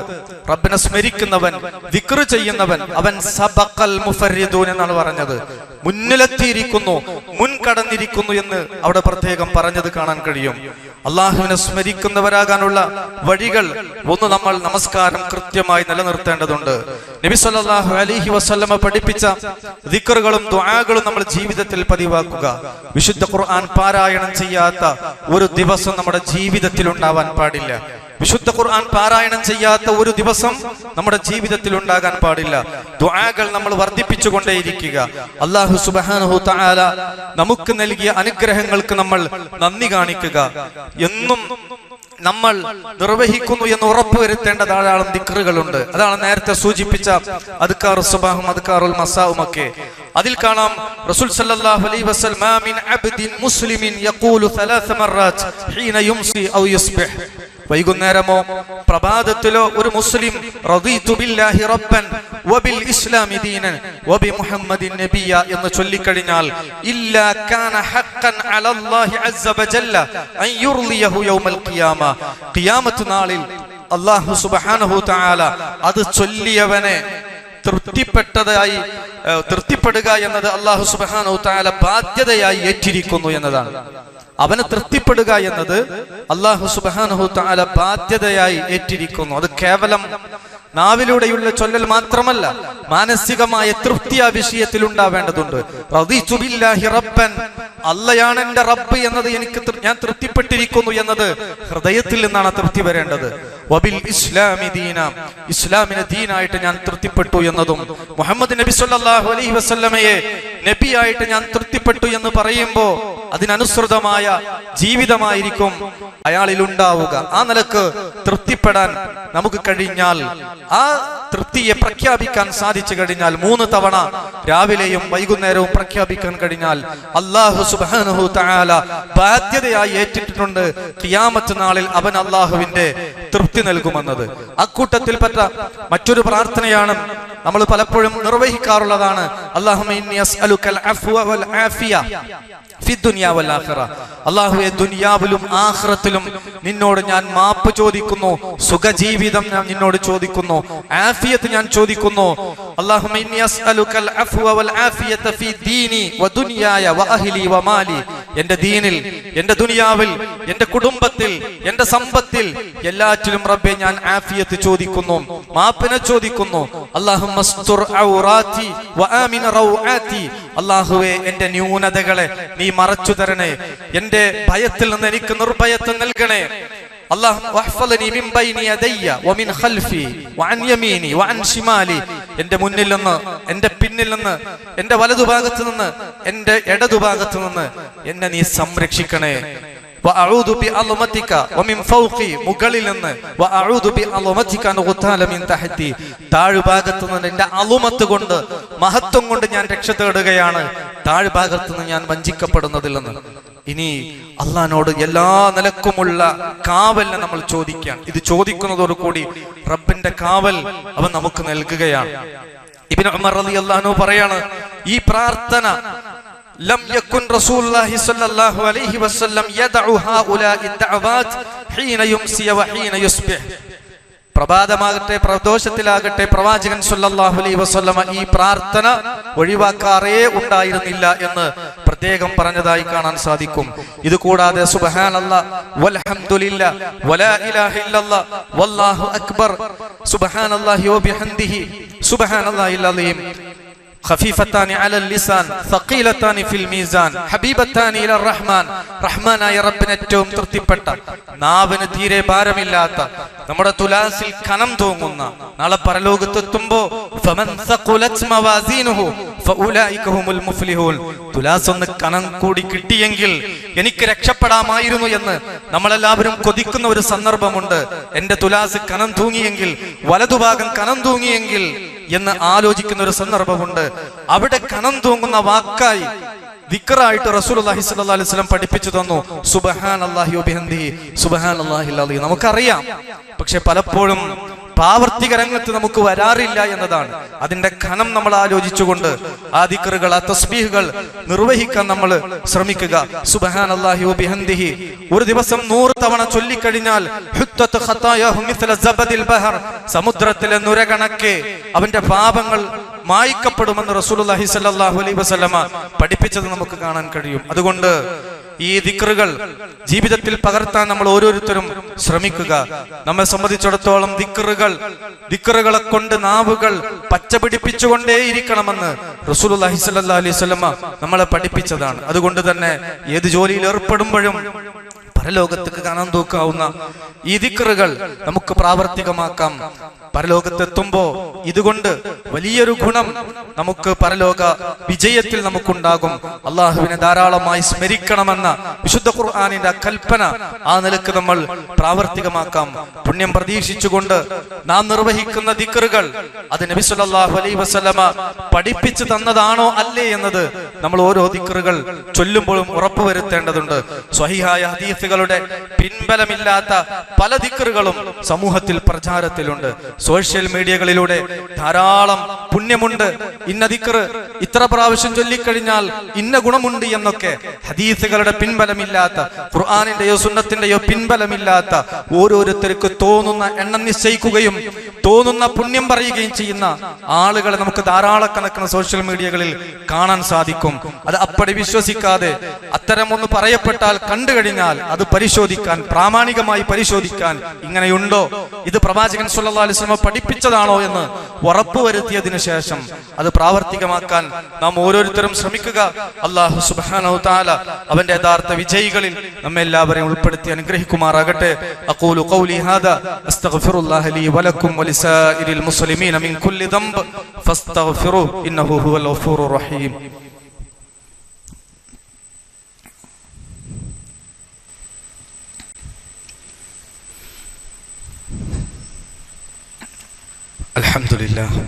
റബ്ബിനെ സ്മരിക്കുന്നവൻ, ദിക്ർ ചെയ്യുന്നവൻ, അവൻ സബഖൽ മുഫരിദൂൻ എന്നാണ് പറഞ്ഞത്. മുന്നിലെത്തിയിരിക്കുന്നു, മുൻകടന്നിരിക്കുന്നു എന്ന് അവിടെ പ്രത്യേകം പറഞ്ഞത് കാണാൻ കഴിയും. അള്ളാഹുവിനെ സ്മരിക്കുന്നവരാകാനുള്ള വഴികൾ ഒന്ന്, നമ്മൾ നമസ്കാരം കൃത്യമായി നിലനിർത്തേണ്ടതുണ്ട്. നബി സല്ലല്ലാഹു അലൈഹി വസല്ലമ പഠിപ്പിച്ച ദിക്റുകളും ദുആകളും നമ്മൾ ജീവിതത്തിൽ പതിവാക്കുക. വിശുദ്ധ ഖുർആൻ പാരായണം ചെയ്യാത്ത ഒരു ദിവസം നമ്മുടെ ജീവിതത്തിൽ ഉണ്ടാവാൻ പാടില്ല. വിശുദ്ധ ഖുർആൻ പാരായണം ചെയ്യാത്ത ഒരു ദിവസം നമ്മുടെ ജീവിതത്തിൽ ഉണ്ടാകാൻ പാടില്ല. ദുആകൾ നമ്മൾ വർദ്ധിപ്പിച്ചുകൊണ്ടേയിരിക്കുക. അല്ലാഹു സുബ്ഹാനഹു തആല നമുക്ക് നൽകിയ അനുഗ്രഹങ്ങൾക്ക് നമ്മൾ നന്ദി കാണിക്കുക. എന്നും നമ്മൾ നിർവഹിക്കുന്നു എന്ന് ഉറപ്പുവരുത്തേണ്ട ധാരാളം ദിക്റുകളുണ്ട്. അതാണ് നേരത്തെ സൂചിപ്പിച്ച അദ്കാറുൽ സബാഹും അദ്കാറുൽ മസാഉം ഒക്കെ. അതിൽ കാണാം റസൂൽ സല്ലല്ലാഹു അലൈഹി വസല്ലം, മാ മിൻ അബ്ദിൻ മുസ്ലിമിൻ യഖൂലു 3 മററാത്ത് ഹീന യുംസി ഔ യുസ്ബിഹ്, വൈകുന്നേരമോ പ്രഭാതത്തിലോ ഒരു മുസ്ലിം റദീതു ബില്ലാഹി റബ്ബൻ വബിൽ ഇസ്ലാമി ദീനൻ വബി മുഹമ്മദിൻ നബിയ എന്ന് ചൊല്ലിക്കഴിഞ്ഞാൽ ഇല്ലാ കാന ഹഖ്ഖൻ അലല്ലാഹി അസ്സ വജല്ല അൻ യുർലിയഹു യൗമൽ ഖിയാമ, ഖിയാമത്ത് നാളിൽ അല്ലാഹു സുബ്ഹാനഹു തആല അത് ചൊല്ലിയവനെ തൃപ്തിപ്പെടുക എന്നത് അല്ലാഹു സുബ്ഹാനഹു തആല ബാധ്യതയായി ഏറ്റിരിക്കുന്നു എന്നതാണ്. അവനെ തൃപ്തിപ്പെടുക എന്നത് അല്ലാഹു സുബ്ഹാനഹു തആല ബാധ്യതയായി ഏറ്റിരിക്കുന്നു. അത് കേവലം നാവിലൂടെയുള്ള ചൊല്ലൽ മാത്രമല്ല, മാനസികമായ തൃപ്തി ആ വിഷയത്തിൽ ഉണ്ടാവേണ്ടതുണ്ട്. റദീതു ബില്ലാഹി റബ്ബൻ, അല്ലയാണ് എന്റെ റബ്ബ് എന്നത് ഞാൻ തൃപ്തിപ്പെട്ടിരിക്കുന്നു എന്നത് ഹൃദയത്തിൽ നിന്നാണ് തൃപ്തി വരേണ്ടത്. വബിൽ ഇസ്ലാമി ദീന, ഇസ്ലാമിനെ ദീനായിട്ട് ഞാൻ തൃപ്തിപ്പെട്ടു എന്നതും മുഹമ്മദ് നബി സല്ലല്ലാഹു അലൈഹി വസല്ലമയെ നബിയായിട്ട് ഞാൻ തൃപ്തിപ്പെട്ടു എന്ന് പറയുമ്പോൾ അതിനനുസൃതമായ ജീവിതമായിരിക്കും അയാളിൽ ഉണ്ടാവുക. ആ നിലക്ക് തൃപ്തിപ്പെടാൻ നമുക്ക് കഴിഞ്ഞാൽ, ആ തൃപ്തിയെ പ്രഖ്യാപിക്കാൻ സാധിച്ചു കഴിഞ്ഞാൽ, 3 തവണ രാവിലെയും വൈകുന്നേരവും പ്രഖ്യാപിക്കാൻ കഴിഞ്ഞാൽ, അല്ലാഹു സുബ്ഹാനഹു തആല ബാധ്യതയായി ഏറ്റിട്ടുണ്ട് ഖിയാമത്ത് നാളിൽ അവൻ അല്ലാഹുവിന്റെ തൃപ്തി നൽകുമെന്നത്. അക്കൂട്ടത്തിൽപ്പെട്ട മറ്റൊരു പ്രാർത്ഥനയാണ് നമ്മൾ പലപ്പോഴും നിർവഹിക്കാറുള്ളതാണ്. അല്ലാഹുമ്മ ഇന്നി അസ്അലുക്കൽ അഫ്വ വൽ ആഫിയ ഫി ദുനിയ വൽ ആഖിറ. അല്ലാഹുവേ, ദുനിയാവിലും ആഖിറത്തിലും നിന്നോട് ഞാൻ മാപ്പ് ചോദിക്കുന്നു, സുഖജീവിതം ഞാൻ നിന്നോട് ചോദിക്കുന്നു, ആഫിയത്ത് ഞാൻ ചോദിക്കുന്നു. അല്ലാഹുമ്മ ഇന്നി അസ്അലുക്കൽ അഫ്വ വൽ ആഫിയത ഫി ദീനി വ ദുനിയായ വ അഹ്ലി വ മാലി. എന്റെ ദീനിൽ, എന്റെ ദുനിയാവിൽ, എന്റെ കുടുംബത്തിൽ, എന്റെ സമ്പത്തിൽ എല്ലാറ്റിലും റബ്ബേ ഞാൻ ആഫിയത്ത് ചോദിക്കുന്നു, മാപ്പിനെ ചോദിക്കുന്നു. അല്ലാഹുമ്മ അസ്തുർ ഔറാതി വ ആമിൻ റൗആതി. അല്ലാഹുവേ, എന്റെ ന്യൂനതകളെ നീ മറച്ചു തരണേ, എന്റെ ഭയത്തിൽ നിന്ന് എനിക്ക് നിർഭയത്വം നൽകണേ. എന്റെ മുന്നിൽ നിന്ന്, എന്റെ പിന്നിൽ നിന്ന്, എന്റെ വലതുഭാഗത്ത് നിന്ന്, എന്റെ ഇടതുഭാഗത്ത് നിന്ന് എന്നെ നീ സംരക്ഷിക്കണേ. മുകളിൽ നിന്ന്, താഴ്ഭാഗത്ത് നിന്ന് എന്റെ അളുമത്ത് കൊണ്ട്, മഹത്വം കൊണ്ട് ഞാൻ രക്ഷ തേടുകയാണ്, താഴ്ഭാഗത്ത് നിന്ന് ഞാൻ വഞ്ചിക്കപ്പെടുന്നതിൽ നിന്ന്. ഇനി അള്ളാഹിനോട് എല്ലാ നിലക്കുമുള്ള കാവലിനെ നമ്മൾ ചോദിക്കുകയാണ്. ഇത് ചോദിക്കുന്നതോടുകൂടി റബ്ബിന്റെ കാവൽ അവൻ നമുക്ക് നൽകുകയാണ്. ഇബ്നു ഉമർ റളിയല്ലാഹു അൻഹു പറയാണ്, ഈ പ്രാർത്ഥന ലം യകുൻ റസൂലുള്ളാഹി സ്വല്ലല്ലാഹു അലൈഹി വസല്ലം യദഉ ഹൗലാഇ ദഅവാത് ഹീന യുംസി വ ഹീന യുസ്ബിഹ്. പ്രഭാതമാകട്ടെ പ്രദോഷത്തിലാകട്ടെ പ്രവാചകൻ സ്വല്ലല്ലാഹു അലൈഹി വസല്ലമ ഈ പ്രാർത്ഥന ഒഴിവാക്കാറേ ഉണ്ടായിരുന്നില്ല എന്ന് പ്രത്യേകം പറഞ്ഞതായി കാണാൻ സാധിക്കും. ഇത് കൂടാതെ സുബ്ഹാനല്ലാഹ് വൽഹംദുലില്ലാഹ് വലാ ഇലാഹ ഇല്ലല്ലാഹ് വല്ലാഹു അക്ബർ സുബ്ഹാനല്ലാഹി വബിഹംദിഹി സുബ്ഹാനല്ലാഹിൽ അലീം ഖഫീഫത്താനി അലൽ ലിസാൻ സഖീലത്താനി ഫിൽ മീസാൻ ഹബീബത്താനി ഇലർ റഹ്മാൻ. റഹ്മാനായ റബ്ബിന് ഏറ്റവും തൃപ്തിപ്പെട്ട, നാവിന് തീരെ ഭാരമില്ലാത്ത, നമ്മുടെ തുലാസിൽ കനം തൂങ്ങുന്ന, നാളെ പരലോകത്തെത്തുമ്പോൾ ഫമൻ സഖുലത് മവാസീനുഹു ഫഉലൈക ഹുമുൽ മുഫ്ലിഹൂൻ. തുലാസ് ഒന്ന് കനം കൂടി കിട്ടിയെങ്കിൽ എനിക്ക് രക്ഷപ്പെടാമായിരുന്നു എന്ന് നമ്മളെല്ലാവരും കൊതിക്കുന്ന ഒരു സന്ദർഭമുണ്ട്. എന്റെ തുലാസ് കനം തൂങ്ങിയെങ്കിൽ, വലതുഭാഗം കനം തൂങ്ങിയെങ്കിൽ എന്ന് ആലോചിക്കുന്ന ഒരു സന്ദർഭമുണ്ട്. അവിടെ കനം തൂങ്ങുന്ന വാക്കായി ദിക്റായിട്ട് റസൂലുള്ളാഹി സ്വല്ലല്ലാഹു അലൈഹി വസല്ലം പഠിപ്പിച്ചു തന്നു, സുബ്ഹാനല്ലാഹി വബിഹംദിഹി സുബ്ഹാനല്ലാഹിൽ അലീം. നമുക്കറിയാം, പക്ഷെ പലപ്പോഴും പ്രാവർത്തിക രംഗത്ത് നമുക്ക് വരാറില്ല എന്നതാണ്. അതിന്റെ ഘനം നമ്മൾ ആലോചിച്ചുകൊണ്ട് ആ ദിക്റുകൾ, ആ തസ്ബീഹുകൾ നിർവഹിക്കാൻ നമ്മൾ ശ്രമിക്കുക. സുബ്ഹാനല്ലാഹി വബിഹംദിഹി ഒരു ദിവസം 100 തവണ ചൊല്ലിക്കഴിഞ്ഞാൽ ഹുത്തത്ത് ഖതായാഹു മിസ്ല സബദിൽ ബഹർ, സമുദ്രത്തിലെ നുരകണക്കെ അവന്റെ പാപങ്ങൾ മായ്ക്കപ്പെടുമെന്ന് റസൂലുള്ളാഹി സ്വല്ലല്ലാഹു അലൈഹി വസല്ലമ പഠിപ്പിച്ചത് നമുക്ക് കാണാൻ കഴിയും. അതുകൊണ്ട് ഈ ദിക്റുകൾ ജീവിതത്തിൽ പകർത്താൻ നമ്മൾ ഓരോരുത്തരും ശ്രമിക്കുക. നമ്മെ സംബന്ധിച്ചിടത്തോളം ദിക്റുകളെ കൊണ്ട് നാവുകൾ പച്ചപിടിപ്പിച്ചുകൊണ്ടേയിരിക്കണമെന്ന് റസൂലുള്ളാഹി സ്വല്ലല്ലാഹു അലൈഹി വസല്ലമ നമ്മളെ പഠിപ്പിച്ചതാണ്. അതുകൊണ്ട് തന്നെ ഏത് ജോലിയിൽ ഏർപ്പെടുമ്പോഴും പരലോകത്തേക്ക് കാണാൻ തൂക്കാവുന്ന ഈ ദിക്റുകൾ നമുക്ക് പ്രാവർത്തികമാക്കാം. പരലോകത്തെത്തുമ്പോ ഇതുകൊണ്ട് വലിയൊരു ഗുണം നമുക്ക് പരലോക വിജയത്തിൽ നമുക്കുണ്ടാകും. അള്ളാഹുവിനെ ധാരാളമായി സ്മരിക്കണമെന്ന വിശുദ്ധ ഖുർആനിന്റെ കൽപ്പന ആ നിലക്ക് നമ്മൾ പ്രാവർത്തികമാക്കാം. പുണ്യം പ്രതീക്ഷിച്ചുകൊണ്ട് നാം നിർവഹിക്കുന്ന ദിക്റുകൾ അത് നബി സല്ലല്ലാഹു അലൈഹി വസല്ലമ പഠിപ്പിച്ചു തന്നതാണോ അല്ലേ എന്നത് നമ്മൾ ഓരോ ദിക്റുകൾ ചൊല്ലുമ്പോഴും ഉറപ്പുവരുത്തേണ്ടതുണ്ട്. സ്വഹീഹായ ഹദീസുകളുടെ പിൻബലമില്ലാത്ത പല ദിക്റുകളും സമൂഹത്തിൽ പ്രചാരത്തിലുണ്ട്. സോഷ്യൽ മീഡിയകളിലൂടെ ധാരാളം പുണ്യമുണ്ട്, ഇന്ന ദിക്റ് ഇത്ര പ്രാവശ്യം ചൊല്ലിക്കഴിഞ്ഞാൽ ഇന്ന ഗുണമുണ്ട് എന്നൊക്കെ ഹദീസുകളുടെ പിൻബലമില്ലാത്ത, ഖുർആനിന്റെയോ സുന്നത്തിന്റെയോ പിൻബലമില്ലാത്ത ഓരോരുത്തർക്ക് തോന്നുന്ന എണ്ണം നിശ്ചയിക്കുകയും തോന്നുന്ന പുണ്യം പറയുകയും ചെയ്യുന്ന ആളുകളെ നമുക്ക് ധാരാളക്കണക്കിന് സോഷ്യൽ മീഡിയകളിൽ കാണാൻ സാധിക്കും. അത് അപ്പടി വിശ്വസിക്കാതെ അത്തരം ഒന്ന് പറയപ്പെട്ടാൽ കണ്ടു കഴിഞ്ഞാൽ അത് പരിശോധിക്കാൻ, പ്രാമാണികമായി പരിശോധിക്കാൻ, ഇങ്ങനെയുണ്ടോ, ഇത് പ്രവാചകൻ സല്ലല്ലാഹു അലൈഹി വസല്ലം പഠിപ്പിച്ചതാണോ എന്ന് ഉറപ്പുവരുത്തിയതിനു ശേഷം അത് പ്രാവർത്തികമാക്കാൻ നാം ഓരോരുത്തരും ശ്രമിക്കുക. അല്ലാഹു സുബ്ഹാനഹു തആല അവന്റെ യഥാർത്ഥ വിജയികളിൽ നമ്മെ എല്ലാവരെയും ഉൾപ്പെടുത്തി അനുഗ്രഹിക്കുമാറാകട്ടെ. അഖൂലു ഖൗലി ഹാദാ അസ്തഗ്ഫിറുല്ലാഹ ലീ വലക്കും വലിസാഇരിൽ മുസ്ലിമീന മിൻ കുല്ലി ദംബ് ഫസ്തഗ്ഫിറു ഇന്നഹു ഹുവൽ ഗഫൂറുർ റഹീം. അൽഹംദുലില്ലാഹ്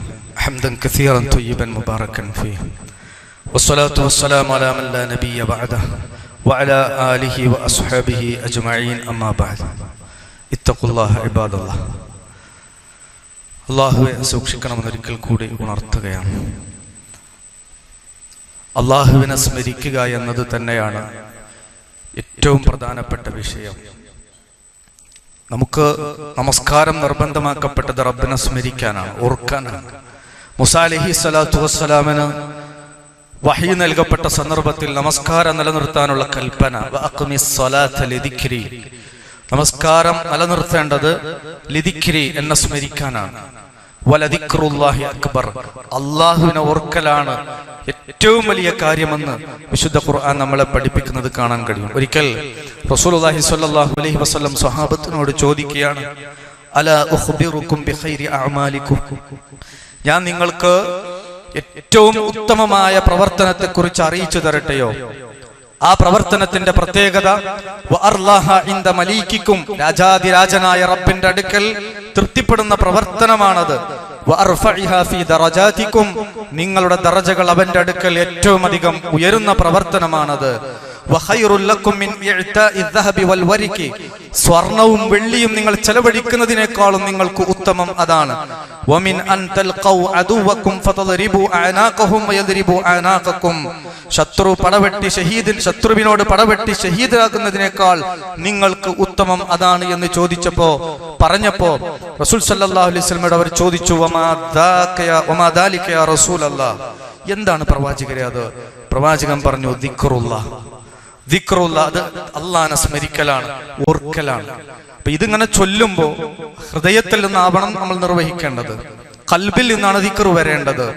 ഹംദൻ കസീറൻ ത്വയ്യിബൻ മുബാറകൻ ഫീഹി വസ്സലാത്തു വസ്സലാമു അലാ മൻ ലാ നബിയ്യ ബഅദഹു വഅലാ ആലിഹി വഅസ്ഹാബിഹി അജ്മഈൻ അമ്മാ ബഅദ്. ഇത്തഖുല്ലാഹ ഇബാദല്ലാഹ്. അല്ലാഹുവെ സൂക്ഷിക്കണമെന്നൊരിക്കൽ കൂടി ഉണർത്തുകയാണ്. അല്ലാഹുവിനെ സ്മരിക്കുക എന്നത് തന്നെയാണ് ഏറ്റവും പ്രധാനപ്പെട്ട വിഷയം. നമുക്ക് നമസ്കാരം നിർബന്ധമാക്കപ്പെട്ടത് റബ്ബിനെ സ്മരിക്കാനാണ്, ഓർക്കാനാണ്. മൂസാ അലൈഹി സ്വലാത്തു വസ്സലാമിന് വഹി നൽകപ്പെട്ട സന്ദർഭത്തിൽ നമസ്കാരം നിലനിർത്താനുള്ള കൽപ്പന, വഅഖിമിസ് സ്വലാത്ത ലിദിക്രി, നമസ്കാരം നിലനിർത്തേണ്ടത് ലിദിക്രി എന്നെ സ്മരിക്കാനാണ്. വലദിക്റുല്ലാഹി അക്ബർ, അല്ലാഹുവിനെ ഓർക്കലാണ് ഏറ്റവും വലിയ കാര്യമെന്ന് വിശുദ്ധ ഖുർആൻ നമ്മളെ പഠിപ്പിക്കുന്നത് കാണാൻ കഴിയും. ഒരിക്കൽ റസൂലുള്ളാഹി സ്വല്ലല്ലാഹു അലൈഹി വസല്ലം സ്വഹാബത്തിനോട് ചോദിക്കുകയാണ്, അലാ ഉഖ്ബിറുക്കും ബിഖൈരി അഅമാലിക്കും, ഞാൻ നിങ്ങൾക്ക് ഏറ്റവും ഉത്തമമായ പ്രവർത്തനത്തെ കുറിച്ച് അറിയിച്ചു തരട്ടെയോ? ആ പ്രവർത്തനത്തിന്റെ പ്രത്യേകത വഅർലാഹ ഇൻദ മലീകിക്കും, രാജാതിരാജനായ റബ്ബിന്റെ അടുക്കൽ തൃപ്തിപ്പെടുന്ന പ്രവർത്തനമാണത്. വഅർഫഇഹാ ഫീ ദറജാതിക്കും, നിങ്ങളുടെ ദറജകൾ അവന്റെ അടുക്കൽ ഏറ്റവും അധികം ഉയരുന്ന പ്രവർത്തനമാണത്. വഖൈറുൽ ലക്കും മിൻ ഇഅ്താഇ ദഹബി വൽ വരികി, സ്വർണവും വെള്ളിയും നിങ്ങൾ ചെലവഴിക്കുന്നതിനേക്കാളും നിങ്ങൾക്ക് ഉത്തമം അതാണ്. വമിൻ അൻ തൽഖൗ അദുവക്കും ഫതദ്രിബു അനാഖഹും വയദ്രിബു അനാഖക്കും, ശത്രുവിനോട് പടവെട്ടി ഷഹീദാകുന്നതിനേക്കാൾ നിങ്ങൾക്ക് ഉത്തമം അതാണ് എന്ന് പറഞ്ഞപ്പോ റസൂൽ സല്ലല്ലാഹു അലൈഹി വസല്ലമയോട് അവർ ചോദിച്ചു, വമാ ദാലിക യാ റസൂലല്ലാഹ്, എന്താണ് പ്രവാചകരെ അത്? പ്രവാചകൻ പറഞ്ഞു, ദിക്റുല്ലാഹ്, ദിക്റുല്ലാഹ്, അത് അല്ലാഹനെ സ്മരിക്കലാണ്, ഓർക്കലാണ്. അപ്പൊ ഇതിങ്ങനെ ചൊല്ലുമ്പോ ഹൃദയത്തിൽ നിന്നാവണം നമ്മൾ നിർവഹിക്കേണ്ടത്, ഖൽബിൽ നിന്നാണ് ദിക്ർ വരേണ്ടത്.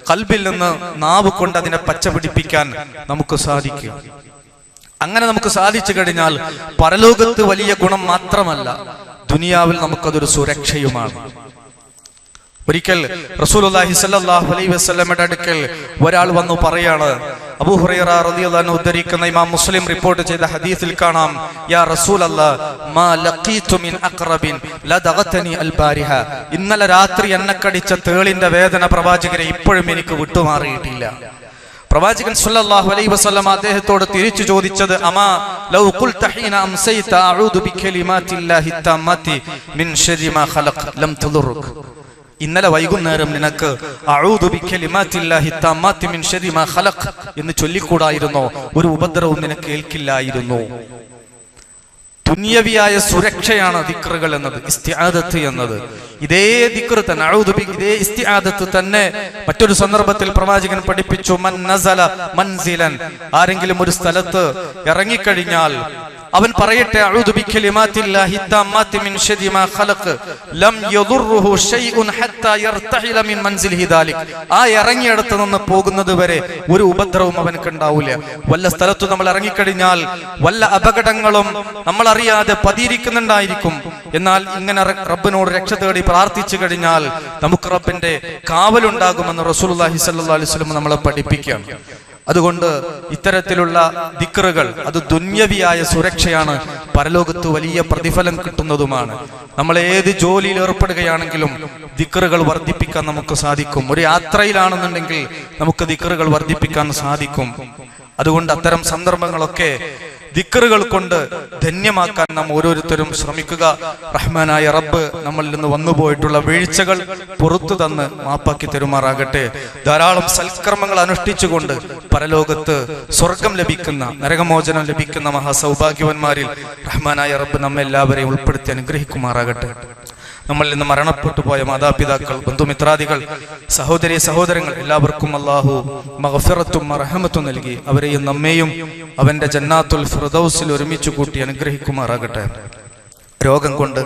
ഖൽബിൽ നിന്ന് നാവ് കൊണ്ട് അതിനെ പച്ച പിടിപ്പിക്കാൻ നമുക്ക് സാധിക്കും. അങ്ങനെ നമുക്ക് സാധിച്ചു കഴിഞ്ഞാൽ പരലോകത്ത് വലിയ ഗുണം മാത്രമല്ല, ദുനിയാവിൽ നമുക്കതൊരു സുരക്ഷയുമാണ്. ഒരിക്കൽ റസൂലുള്ളാഹി സ്വല്ലല്ലാഹു അലൈഹി വസല്ലമയുടെ അടുക്കൽ ഒരാൾ വന്നു പറയാണ്, അബൂ ഹുറൈറ റളിയല്ലാഹു അൻഹു ഉദ്ധരിക്കുന്ന ഇമാം മുസ്ലിം റിപ്പോർട്ട് ചെയ്ത ഹദീസിൽ കാണാം, യാ റസൂലല്ലാഹ് മാ ലഖീതു മിൻ അഖറബിൻ ലദഗതനി അൽ ബാരിഹ, ഇന്നലെ രാത്രി എന്നെ കടിച്ച തേളിന്റെ വേദന പ്രവാചകരെ ഇപ്പോഴും എനിക്ക് വിട്ടുമാറിയിട്ടില്ല. പ്രവാചകൻ സല്ലല്ലാഹു അലൈഹി വസല്ലം അദ്ദേഹത്തോട് തിരിച്ചു ചോദിച്ചത്, അമാ ലൗ ഖുൽത ഹീന അംസൈത അഊദു ബികലിമാത്തില്ലാഹി തമ്മതി മിൻ ശർരി മാ ഖലഖ് ലം തദുറുക, ഇന്നലെ വൈകുന്നേരം നിനക്ക് അഊദു ബികലിമാത്തില്ലാഹി തമ്മതി മിൻ ശർരി മാ ഖലഖ് എന്ന് ചൊല്ലിക്കൂടായിരുന്നോ? ഒരു ഉപദ്രവവും നിനക്ക് ഏൽക്കില്ലായിരുന്നു. ദുനിയവിയായ സുരക്ഷയാണ് ദിക്റുകൾ എന്നത്, ഇസ്തിആദത്ത് എന്നത്. ഇതേ ദിക്ർ തന്നെ, ഇതേ ഇസ്തിആദത്ത് തന്നെ മറ്റൊരു സന്ദർഭത്തിൽ പ്രവാചകൻ പഠിപ്പിച്ചു, മൻ നസല മൻസിലൻ, ആരെങ്കിലും ഒരു സ്ഥലത്ത് ഇറങ്ങിക്കഴിഞ്ഞാൽ അവൻ പറയട്ടെ, അഊദു ബികലിമാത്തില്ലാഹി തമ്മതി മിൻ ശർരി മാ ഖലഖ് ലം യദുർറുഹു ശൈഉൻ ഹത്താ യർതഹില മിൻ മൻസിലിഹി ദാലിക്, ആ ഇറങ്ങിയിടത്ത് നിന്ന് പോകുന്നത് വരെ ഒരു ഉപദ്രവവും അവനക്ക് ഉണ്ടാവില്ല. വല്ല സ്ഥലത്തു നമ്മൾ ഇറങ്ങിക്കഴിഞ്ഞാൽ വല്ല അപകടങ്ങളും നമ്മൾ അറിയാതെ പതിയിരിക്കുന്നുണ്ടായിരിക്കും. എന്നാൽ ഇങ്ങനെ റബ്ബിനോട് രക്ഷ തേടി പ്രാർത്ഥിച്ചു കഴിഞ്ഞാൽ നമുക്ക് റബ്ബിന്റെ കാവലുണ്ടാകുമെന്ന് റസൂലുള്ളാഹി സ്വല്ലല്ലാഹു അലൈഹി വസല്ലം നമ്മളെ പഠിപ്പിക്കുകയാണ്. അതുകൊണ്ട് ഇത്തരത്തിലുള്ള ദിക്റുകൾ അത് ദുന്യവിയായ സുരക്ഷയാണ്, പരലോകത്ത് വലിയ പ്രതിഫലം കിട്ടുന്നതുമാണ്. നമ്മൾ ഏത് ജോലിയിൽ ഏർപ്പെടുകയാണെങ്കിലും ദിക്റുകൾ വർദ്ധിപ്പിക്കാൻ നമുക്ക് സാധിക്കും. ഒരു യാത്രയിലാണെന്നുണ്ടെങ്കിൽ നമുക്ക് ദിക്റുകൾ വർദ്ധിപ്പിക്കാൻ സാധിക്കും. അതുകൊണ്ട് അത്തരം സന്ദർഭങ്ങളൊക്കെ ദിക്റുകൾ കൊണ്ട് ധന്യമാക്കാൻ നാം ഓരോരുത്തരും ശ്രമിക്കുക. റഹ്മാനായ റബ്ബ് നമ്മളിൽ നിന്ന് വന്നുപോയിട്ടുള്ള വീഴ്ചകൾ പുറത്തു തന്ന് മാപ്പാക്കി തരുമാറാകട്ടെ. ധാരാളം സൽക്കർമ്മങ്ങൾ അനുഷ്ഠിച്ചുകൊണ്ട് പരലോകത്ത് സ്വർഗം ലഭിക്കുന്ന, നരകമോചനം ലഭിക്കുന്ന മഹാസൗഭാഗ്യവന്മാരിൽ റഹ്മാനായ റബ്ബ് നമ്മെല്ലാവരെയും ഉൾപ്പെടുത്തി അനുഗ്രഹിക്കുമാറാകട്ടെ. നമ്മളിൽ നിന്ന് മരണപ്പെട്ടു പോയ മാതാപിതാക്കൾ, ബന്ധുമിത്രാദികൾ, സഹോദരി സഹോദരങ്ങൾ എല്ലാവർക്കും അല്ലാഹു മഗ്ഫിറത്തും മർഹമത്തും നൽകി അവരെയും നമ്മെയും അവന്റെ ജന്നാത്തുൽ ഫിർദൗസിൽ ഒരുമിച്ച് കൂട്ടി അനുഗ്രഹിക്കുമാറാകട്ടെ. രോഗം കൊണ്ട്,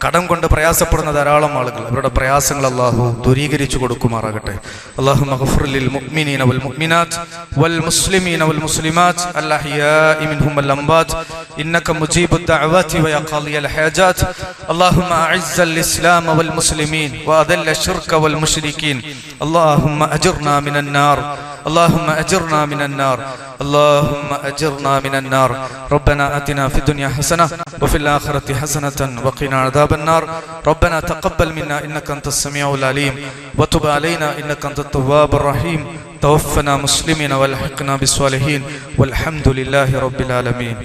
കടം കൊണ്ട് പ്രയാസപ്പെടുന്ന ധാരാളം ആളുകൾ, അവരുടെ പ്രയാസങ്ങൾ അല്ലാഹു ദൂരീകരിച്ചു കൊടുക്കുമാറാകട്ടെ. അല്ലാഹു മഗ്ഫിർ ലിൽ മുഅ്മിനീന വൽ മുഅ്മിനാത്ത് വൽ മുസ്ലിമീന വൽ മുസ്ലിമാത്ത് അൽ അഹ്യാഇ മിൻഹും വൽ അംവാത്ത് ഇന്നക മുജീബുദ് ദഅവാതി വ യാ ഖാദിയൽ ഹാജാത്ത്. അല്ലാഹുമ്മ അഇസ്സൽ ഇസ്ലാമ വൽ മുസ്ലിമീൻ വ അദല്ല ശിർക വൽ മുശ്രികീൻ. അല്ലാഹുമ്മ അജിർനാ മിനൻ നാർ. اللهم أجرنا من النار. اللهم أجرنا من النار. ربنا آتنا في الدنيا حسنة وفي الآخرة حسنة وقنا عذاب النار. ربنا تقبل منا إنك أنت السميع العليم وتب علينا إنك أنت التواب الرحيم. توفنا مسلمين والحقنا بالصالحين والحمد لله رب العالمين.